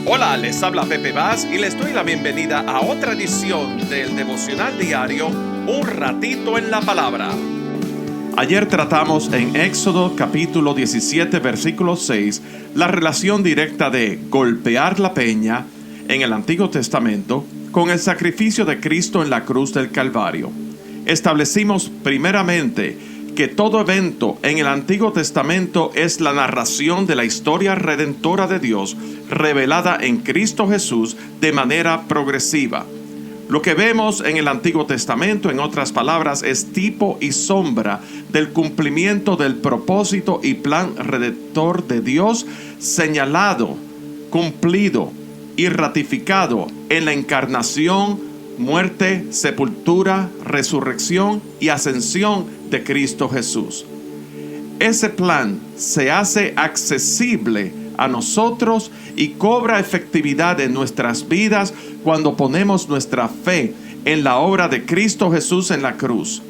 Hola, les habla Pepe Vaz y les doy la bienvenida a otra edición del devocional diario Un Ratito en la Palabra. Ayer tratamos en Éxodo capítulo 17 versículo 6 la relación directa de golpear la peña en el Antiguo Testamento con el sacrificio de Cristo en la cruz del Calvario. Establecimos primeramente que todo evento en el Antiguo Testamento es la narración de la historia redentora de Dios revelada en Cristo Jesús de manera progresiva. Lo que vemos en el Antiguo Testamento, en otras palabras, es tipo y sombra del cumplimiento del propósito y plan redentor de Dios señalado, cumplido y ratificado en la encarnación, muerte, sepultura, resurrección y ascensión de Cristo Jesús. Ese plan se hace accesible a nosotros y cobra efectividad en nuestras vidas cuando ponemos nuestra fe en la obra de Cristo Jesús en la cruz.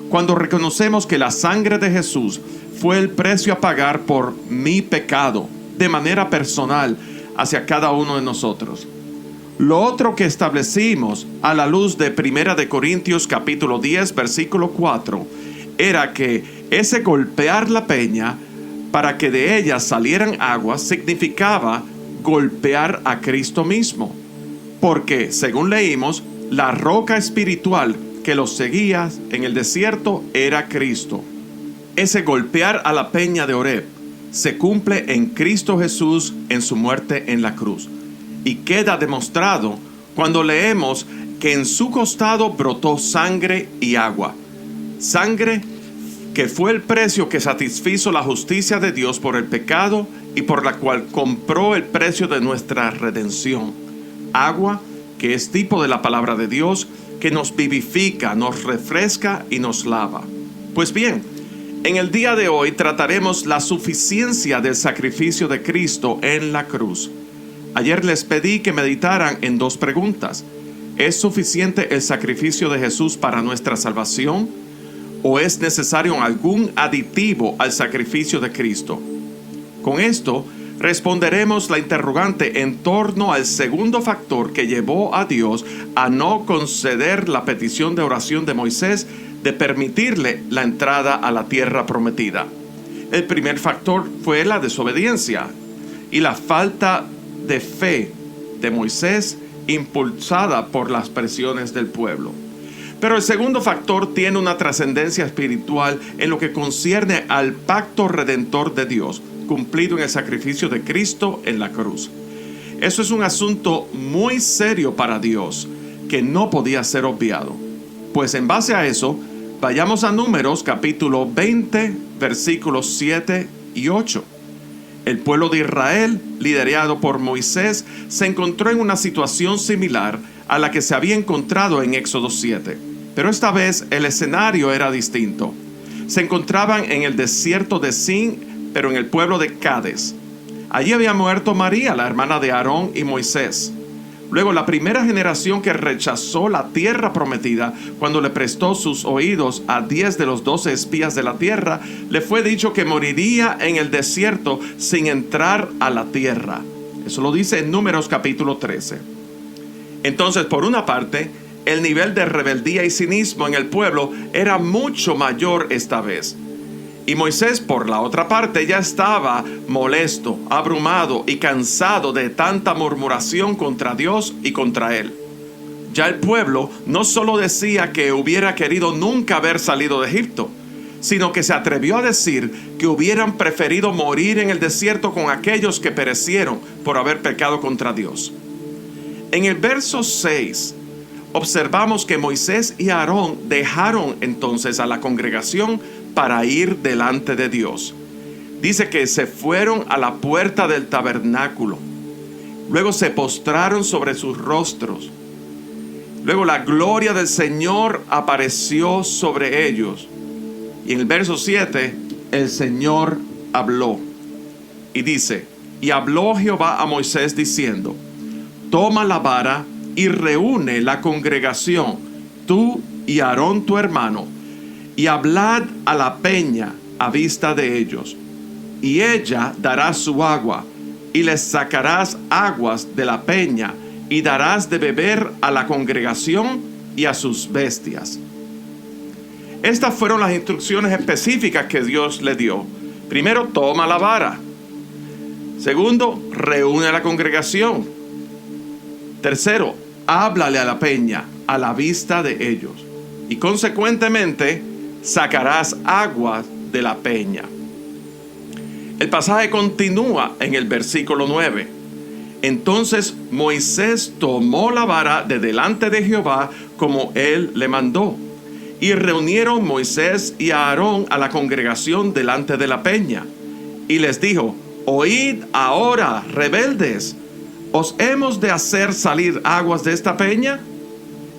Cuando reconocemos que la sangre de Jesús fue el precio a pagar por mi pecado de manera personal hacia cada uno de nosotros. Lo otro que establecimos a la luz de 1 de Corintios capítulo 10 versículo 4 era que ese golpear la peña para que de ella salieran aguas significaba golpear a Cristo mismo, porque según leímos, la roca espiritual que los seguía en el desierto era Cristo. Ese golpear a la peña de Oreb se cumple en Cristo Jesús en su muerte en la cruz, y queda demostrado cuando leemos que en su costado brotó sangre y agua. Sangre que fue el precio que satisfizo la justicia de Dios por el pecado y por la cual compró el precio de nuestra redención. Agua que es tipo de la palabra de Dios que nos vivifica, nos refresca y nos lava. Pues bien, en el día de hoy trataremos la suficiencia del sacrificio de Cristo en la cruz. Ayer les pedí que meditaran en dos preguntas. ¿Es suficiente el sacrificio de Jesús para nuestra salvación? ¿O es necesario algún aditivo al sacrificio de Cristo? Con esto responderemos la interrogante en torno al segundo factor que llevó a Dios a no conceder la petición de oración de Moisés de permitirle la entrada a la tierra prometida. El primer factor fue la desobediencia y la falta de fe de Moisés impulsada por las presiones del pueblo. Pero el segundo factor tiene una trascendencia espiritual en lo que concierne al pacto redentor de Dios, cumplido en el sacrificio de Cristo en la cruz. Eso es un asunto muy serio para Dios, que no podía ser obviado. Pues en base a eso, vayamos a Números capítulo 20, versículos 7 y 8. El pueblo de Israel, liderado por Moisés, se encontró en una situación similar a la que se había encontrado en Éxodo 7. Pero esta vez el escenario era distinto. Se encontraban en el desierto de Sin, pero en el pueblo de Cades. Allí había muerto María, la hermana de Aarón y Moisés. Luego la primera generación que rechazó la tierra prometida, cuando le prestó sus oídos a 10 de los 12 espías de la tierra, le fue dicho que moriría en el desierto sin entrar a la tierra. Eso lo dice en Números capítulo 13. Entonces, por una parte, el nivel de rebeldía y cinismo en el pueblo era mucho mayor esta vez. Y Moisés, por la otra parte, ya estaba molesto, abrumado y cansado de tanta murmuración contra Dios y contra él. Ya el pueblo no solo decía que hubiera querido nunca haber salido de Egipto, sino que se atrevió a decir que hubieran preferido morir en el desierto con aquellos que perecieron por haber pecado contra Dios. En el verso 6, observamos que Moisés y Aarón dejaron entonces a la congregación para ir delante de Dios. Dice que se fueron a la puerta del tabernáculo. Luego se postraron sobre sus rostros. Luego la gloria del Señor apareció sobre ellos. Y en el verso 7, el Señor habló. Y dice, y habló Jehová a Moisés diciendo, toma la vara y reúne la congregación, tú y Aarón tu hermano, y hablad a la peña a vista de ellos, y ella dará su agua, y les sacarás aguas de la peña, y darás de beber a la congregación y a sus bestias. Estas fueron las instrucciones específicas que Dios le dio. Primero, toma la vara. Segundo, reúne a la congregación. Tercero, háblale a la peña a la vista de ellos. Y consecuentemente, sacarás agua de la peña. El pasaje continúa en el versículo 9. Entonces Moisés tomó la vara de delante de Jehová como él le mandó. Y reunieron Moisés y Aarón a la congregación delante de la peña. Y les dijo: oíd ahora, rebeldes, ¿os hemos de hacer salir aguas de esta peña?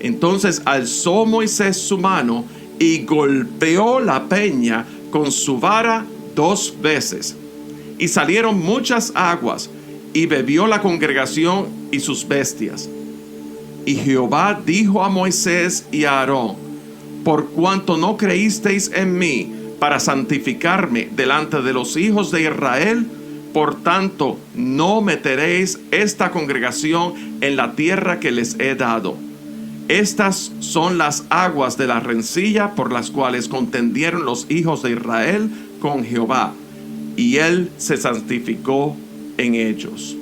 Entonces alzó Moisés su mano y golpeó la peña con su vara 2 veces. Y salieron muchas aguas, y bebió la congregación y sus bestias. Y Jehová dijo a Moisés y a Aarón: por cuanto no creísteis en mí para santificarme delante de los hijos de Israel, por tanto no meteréis esta congregación en la tierra que les he dado. Estas son las aguas de la rencilla por las cuales contendieron los hijos de Israel con Jehová, y él se santificó en ellos.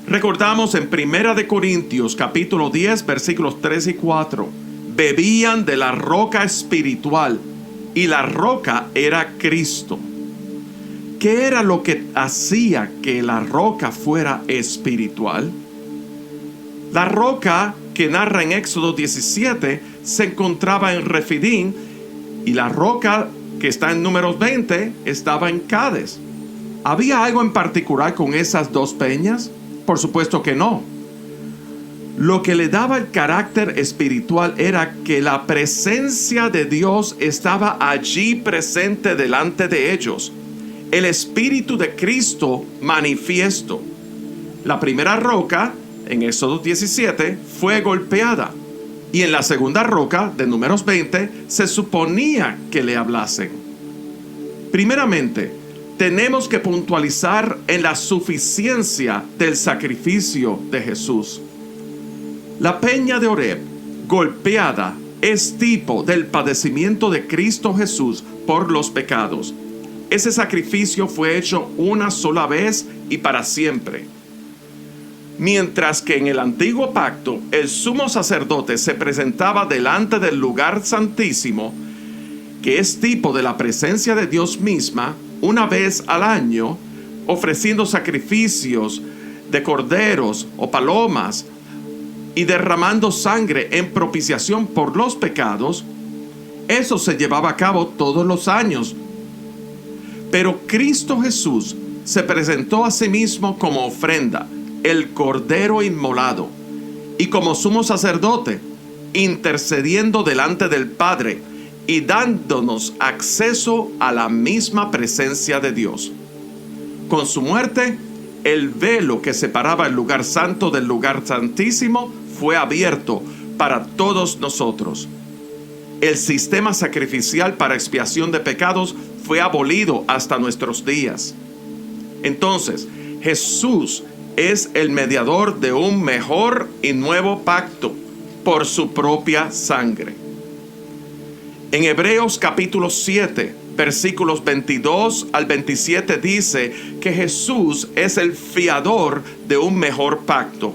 Recordamos en 1 Corintios capítulo 10 versículos 3 y 4. Bebían de la roca espiritual, y la roca era Cristo. ¿Qué era lo que hacía que la roca fuera espiritual? La roca que narra en Éxodo 17 se encontraba en Refidín, y la roca que está en Números 20 estaba en Cades. ¿Había algo en particular con esas 2 peñas? Por supuesto que no. Lo que le daba el carácter espiritual era que la presencia de Dios estaba allí presente delante de ellos. El Espíritu de Cristo manifiesto. La primera roca, en Éxodo 17, fue golpeada. Y en la segunda roca, de Números 20, se suponía que le hablasen. Primeramente, tenemos que puntualizar en la suficiencia del sacrificio de Jesús. La peña de Oreb, golpeada, es tipo del padecimiento de Cristo Jesús por los pecados. Ese sacrificio fue hecho una sola vez y para siempre. Mientras que en el antiguo pacto el sumo sacerdote se presentaba delante del lugar santísimo, que es tipo de la presencia de Dios misma, una vez al año, ofreciendo sacrificios de corderos o palomas y derramando sangre en propiciación por los pecados. Eso se llevaba a cabo todos los años. Pero Cristo Jesús se presentó a sí mismo como ofrenda, el cordero inmolado, y como sumo sacerdote, intercediendo delante del Padre y dándonos acceso a la misma presencia de Dios. Con su muerte, el velo que separaba el lugar santo del lugar santísimo fue abierto para todos nosotros. El sistema sacrificial para expiación de pecados fue abolido hasta nuestros días. Entonces, Jesús es el mediador de un mejor y nuevo pacto por su propia sangre. En Hebreos capítulo 7, versículos 22 al 27 dice que Jesús es el fiador de un mejor pacto.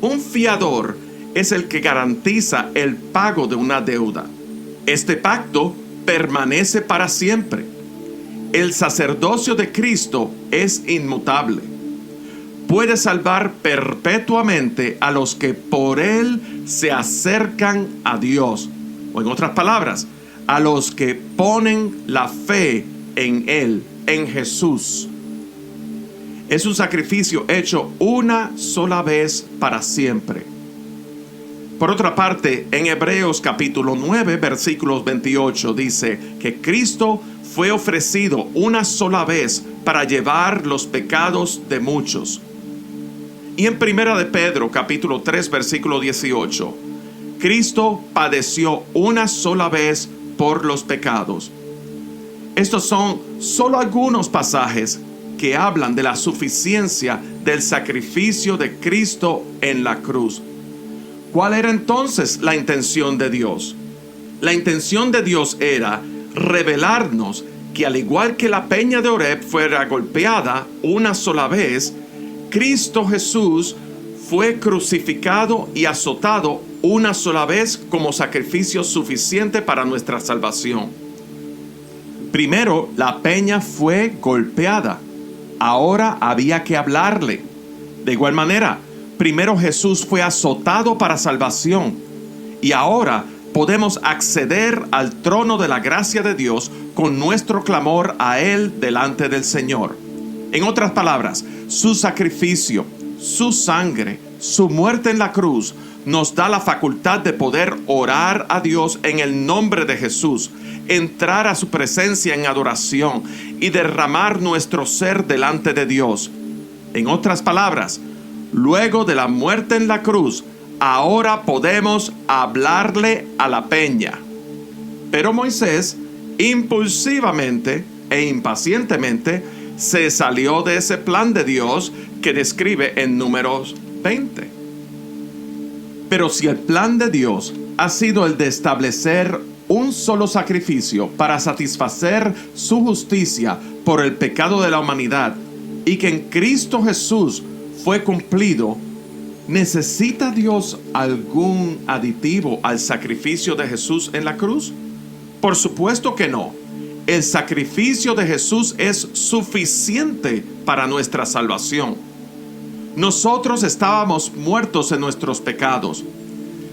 Un fiador es el que garantiza el pago de una deuda. Este pacto permanece para siempre. El sacerdocio de Cristo es inmutable. Puede salvar perpetuamente a los que por él se acercan a Dios. O en otras palabras, a los que ponen la fe en él, en Jesús. Es un sacrificio hecho una sola vez para siempre. Por otra parte, en Hebreos capítulo 9, versículos 28 dice que Cristo fue ofrecido una sola vez para llevar los pecados de muchos. Y en 1 de Pedro capítulo 3, versículo 18, Cristo padeció una sola vez por los pecados. Estos son solo algunos pasajes que hablan de la suficiencia del sacrificio de Cristo en la cruz. ¿Cuál era entonces la intención de Dios? La intención de Dios era revelarnos que al igual que la peña de Oreb fuera golpeada una sola vez, Cristo Jesús fue crucificado y azotado una sola vez como sacrificio suficiente para nuestra salvación. Primero, la peña fue golpeada. Ahora había que hablarle. De igual manera, primero Jesús fue azotado para salvación. Y ahora podemos acceder al trono de la gracia de Dios con nuestro clamor a Él delante del Señor. En otras palabras, su sacrificio, su sangre, su muerte en la cruz nos da la facultad de poder orar a Dios en el nombre de Jesús, entrar a su presencia en adoración y derramar nuestro ser delante de Dios. En otras palabras, luego de la muerte en la cruz, ahora podemos hablarle a la peña. Pero Moisés, impulsivamente e impacientemente, se salió de ese plan de Dios que describe en Números 20. Pero si el plan de Dios ha sido el de establecer un solo sacrificio para satisfacer su justicia por el pecado de la humanidad, y que en Cristo Jesús fue cumplido, ¿necesita Dios algún aditivo al sacrificio de Jesús en la cruz? Por supuesto que no. El sacrificio de Jesús es suficiente para nuestra salvación. Nosotros estábamos muertos en nuestros pecados.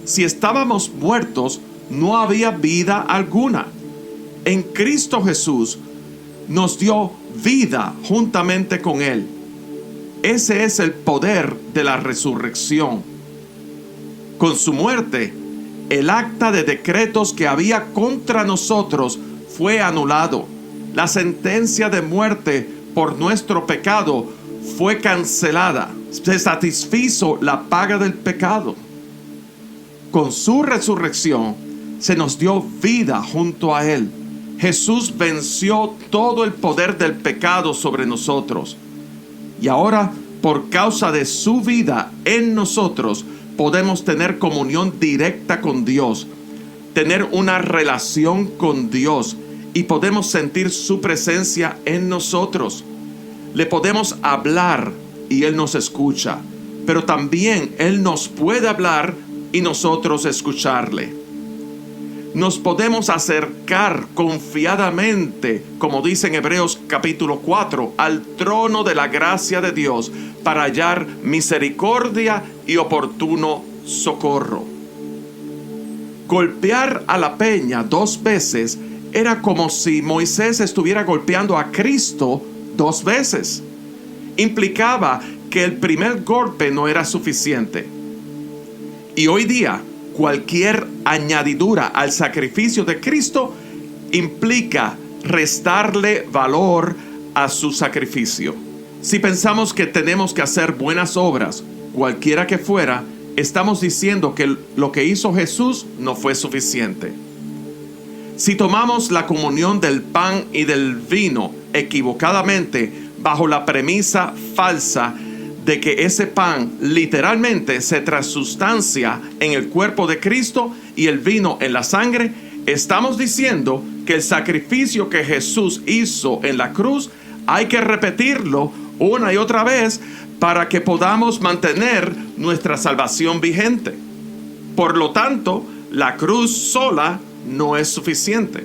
Si estábamos muertos, no había vida alguna. En Cristo Jesús nos dio vida juntamente con Él. Ese es el poder de la resurrección. Con su muerte, el acta de decretos que había contra nosotros fue anulado. La sentencia de muerte por nuestro pecado fue cancelada. Se satisfizo la paga del pecado. Con su resurrección se nos dio vida junto a Él. Jesús venció todo el poder del pecado sobre nosotros. Y ahora, por causa de su vida en nosotros, podemos tener comunión directa con Dios, tener una relación con Dios, y podemos sentir su presencia en nosotros. Le podemos hablar y Él nos escucha, pero también Él nos puede hablar y nosotros escucharle. Nos podemos acercar confiadamente, como dice en Hebreos capítulo 4, al trono de la gracia de Dios para hallar misericordia y oportuno socorro. Golpear a la peña 2 veces era como si Moisés estuviera golpeando a Cristo 2 veces. Implicaba que el primer golpe no era suficiente. Y hoy día, cualquier añadidura al sacrificio de Cristo implica restarle valor a su sacrificio. Si pensamos que tenemos que hacer buenas obras, cualquiera que fuera, estamos diciendo que lo que hizo Jesús no fue suficiente. Si tomamos la comunión del pan y del vino equivocadamente bajo la premisa falsa de que ese pan literalmente se transustancia en el cuerpo de Cristo y el vino en la sangre, estamos diciendo que el sacrificio que Jesús hizo en la cruz hay que repetirlo una y otra vez para que podamos mantener nuestra salvación vigente. Por lo tanto, la cruz sola no es suficiente.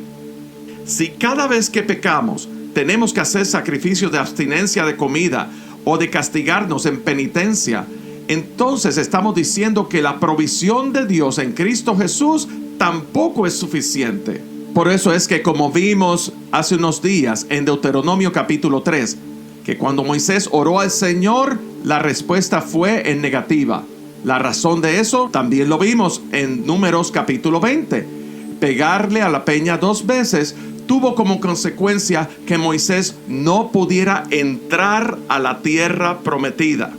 Si cada vez que pecamos tenemos que hacer sacrificios de abstinencia de comida o de castigarnos en penitencia, entonces estamos diciendo que la provisión de Dios en Cristo Jesús tampoco es suficiente. Por eso es que, como vimos hace unos días en Deuteronomio capítulo 3, que cuando Moisés oró al Señor, la respuesta fue en negativa. La razón de eso también lo vimos en Números capítulo 20. Pegarle a la peña 2 veces tuvo como consecuencia que Moisés no pudiera entrar a la tierra prometida.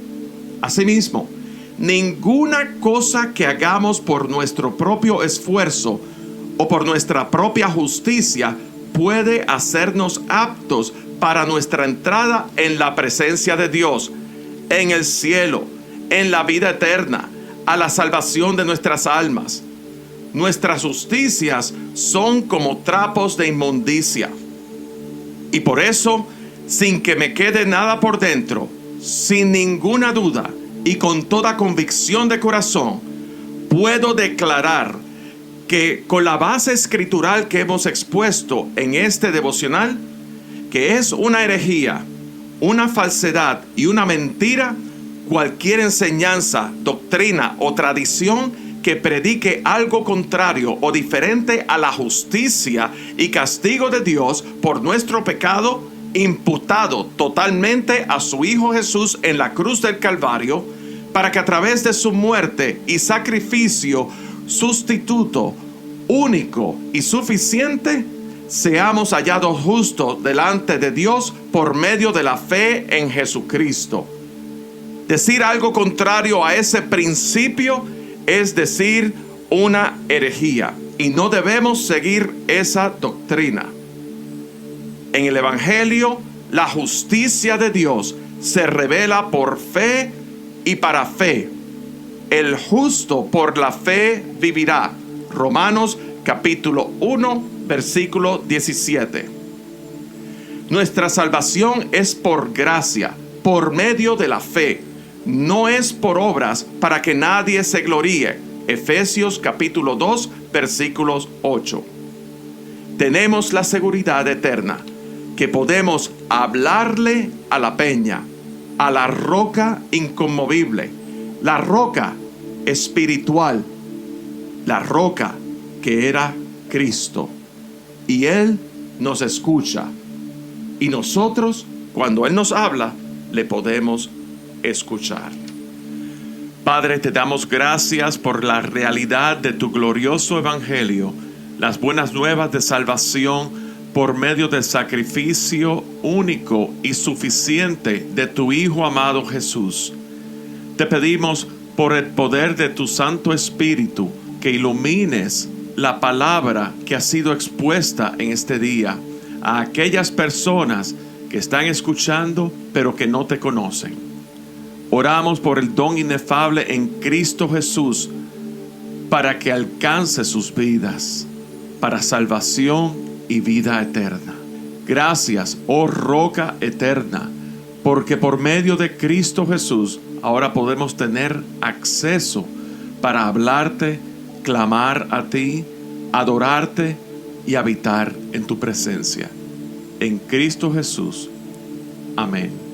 Asimismo, ninguna cosa que hagamos por nuestro propio esfuerzo o por nuestra propia justicia puede hacernos aptos para nuestra entrada en la presencia de Dios, en el cielo, en la vida eterna, a la salvación de nuestras almas. Nuestras justicias son como trapos de inmundicia. Y por eso, sin que me quede nada por dentro, sin ninguna duda y con toda convicción de corazón, puedo declarar que con la base escritural que hemos expuesto en este devocional, que es una herejía, una falsedad y una mentira, cualquier enseñanza, doctrina o tradición que predique algo contrario o diferente a la justicia y castigo de Dios por nuestro pecado, imputado totalmente a su Hijo Jesús en la cruz del Calvario, para que a través de su muerte y sacrificio sustituto, único y suficiente, seamos hallados justos delante de Dios por medio de la fe en Jesucristo. Decir algo contrario a ese principio es decir una herejía, y no debemos seguir esa doctrina. En el Evangelio, la justicia de Dios se revela por fe y para fe. El justo por la fe vivirá. Romanos capítulo 1, versículo 17. Nuestra salvación es por gracia, por medio de la fe. No es por obras para que nadie se gloríe. Efesios capítulo 2, versículos 8. Tenemos la seguridad eterna que podemos hablarle a la peña, a la roca inconmovible, la roca espiritual, la roca que era Cristo. Y Él nos escucha. Y nosotros, cuando Él nos habla, le podemos escuchar. Padre, te damos gracias por la realidad de tu glorioso evangelio, las buenas nuevas de salvación por medio del sacrificio único y suficiente de tu Hijo amado Jesús. Te pedimos por el poder de tu Santo Espíritu que ilumines la palabra que ha sido expuesta en este día a aquellas personas que están escuchando pero que no te conocen. Oramos por el don inefable en Cristo Jesús para que alcance sus vidas para salvación y vida eterna. Gracias, oh roca eterna, porque por medio de Cristo Jesús ahora podemos tener acceso para hablarte, clamar a ti, adorarte y habitar en tu presencia. En Cristo Jesús. Amén.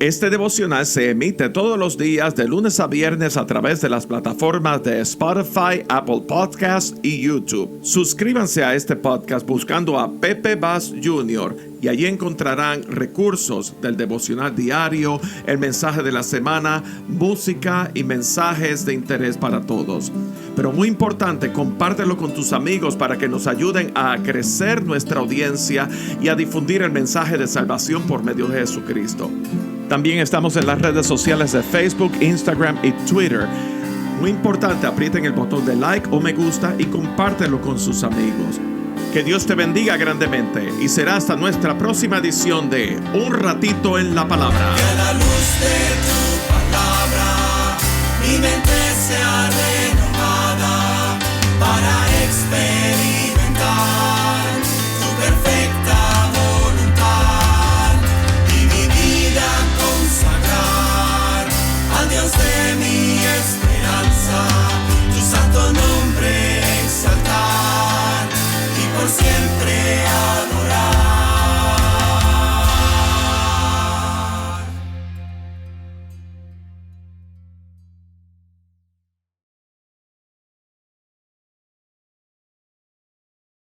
Este devocional se emite todos los días de lunes a viernes a través de las plataformas de Spotify, Apple Podcasts y YouTube. Suscríbanse a este podcast buscando a Pepe Bass Jr. y allí encontrarán recursos del devocional diario, el mensaje de la semana, música y mensajes de interés para todos. Pero muy importante, compártelo con tus amigos para que nos ayuden a crecer nuestra audiencia y a difundir el mensaje de salvación por medio de Jesucristo. También estamos en las redes sociales de Facebook, Instagram y Twitter. Muy importante, aprieten el botón de like o me gusta y compártelo con sus amigos. Que Dios te bendiga grandemente y será hasta nuestra próxima edición de Un Ratito en la Palabra. Que a la luz de tu palabra mi mente sea renovada para experimentar